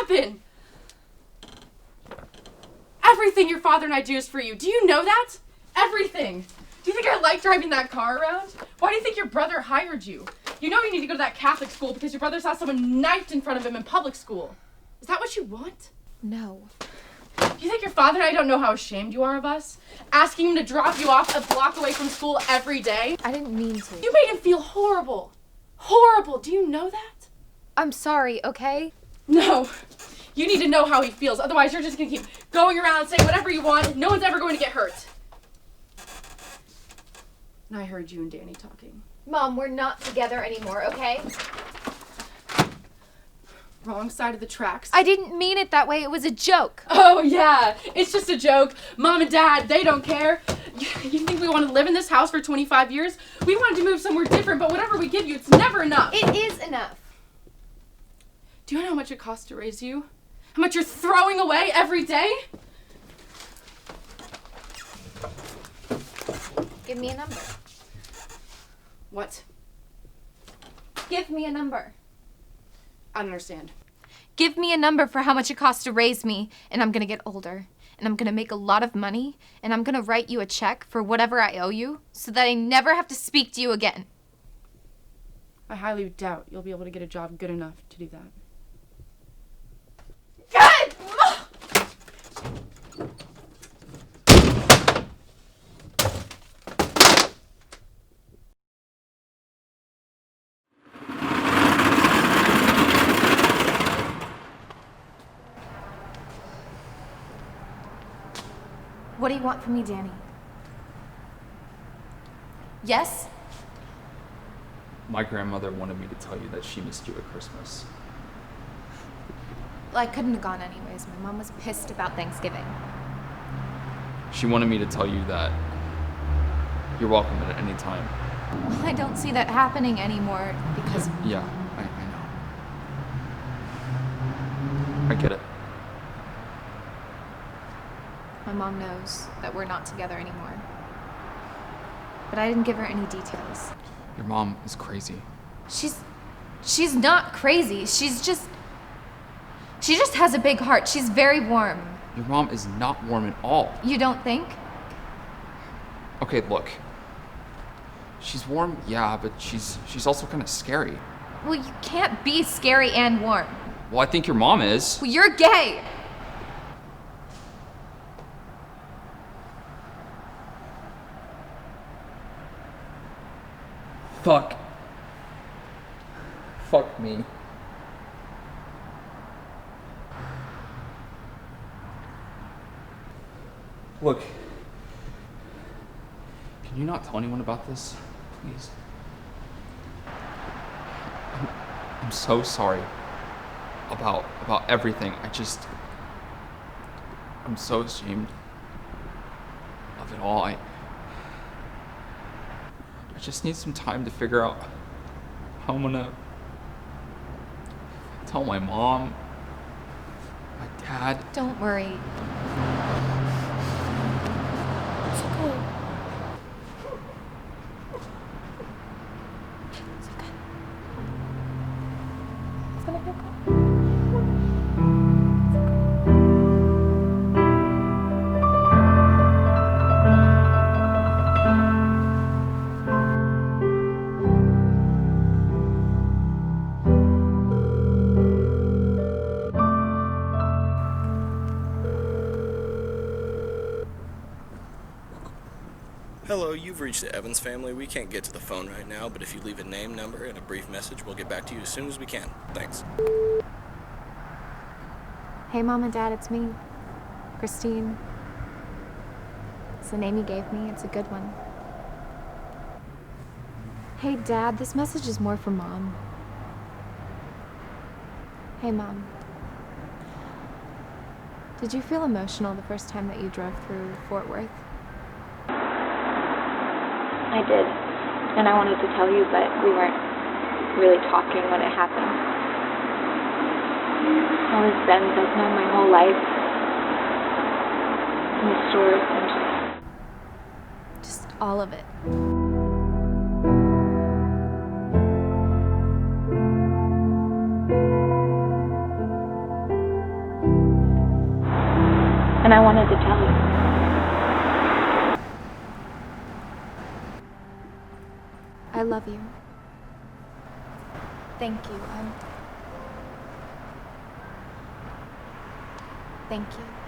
happen? Everything your father and I do is for you. Do you know that? Everything. Do you think I like driving that car around? Why do you think your brother hired you? You know you need to go to that Catholic school because your brother saw someone knifed in front of him in public school. Is that what you want? No. You think your father and I don't know how ashamed you are of us? Asking him to drop you off a block away from school every day? I didn't mean to. You made him feel horrible. Horrible. Do you know that? I'm sorry, okay? No. You need to know how he feels. Otherwise, you're just going to keep going around and saying whatever you want. No one's ever going to get hurt. And I heard you and Danny talking. Mom, we're not together anymore, okay? Wrong side of the tracks. I didn't mean it that way. It was a joke. Oh, yeah. It's just a joke. Mom and Dad, they don't care. You think we want to live in this house for 25 years? We wanted to move somewhere different, but whatever we give you, it's never enough. It is enough. Do you know how much it costs to raise you? How much you're throwing away every day? Give me a number. What? Give me a number. I don't understand. Give me a number for how much it costs to raise me, and I'm gonna get older, and I'm gonna make a lot of money, and I'm gonna write you a check for whatever I owe you, so that I never have to speak to you again. I highly doubt you'll be able to get a job good enough to do that. Good! What do you want from me, Danny? Yes? My grandmother wanted me to tell you that she missed you at Christmas. Well, I couldn't have gone anyways. My mom was pissed about Thanksgiving. She wanted me to tell you that you're welcome at any time. Well, I don't see that happening anymore because... Yeah, I know. I get it. My mom knows that we're not together anymore. But I didn't give her any details. Your mom is crazy. She's not crazy. She just has a big heart. She's very warm. Your mom is not warm at all. You don't think? Okay, look. She's warm, yeah, but she's also kind of scary. Well, you can't be scary and warm. Well, I think your mom is. Well, you're gay. Fuck. Fuck me. Look. Can you not tell anyone about this, please? I'm so sorry about everything. I'm so ashamed of it all. I just need some time to figure out how I'm gonna tell my mom, my dad. Don't worry. It's okay. It's okay. It's gonna be okay. Hello, you've reached the Evans family. We can't get to the phone right now, but if you leave a name, number, and a brief message, we'll get back to you as soon as we can. Thanks. Hey, Mom and Dad, it's me, Christine. It's the name you gave me. It's a good one. Hey, Dad, this message is more for Mom. Hey, Mom. Did you feel emotional the first time that you drove through Fort Worth? I did, and I wanted to tell you, but we weren't really talking when it happened. I was then pregnant my whole life in the stores and Just all of it. I love you. Thank you. Thank you.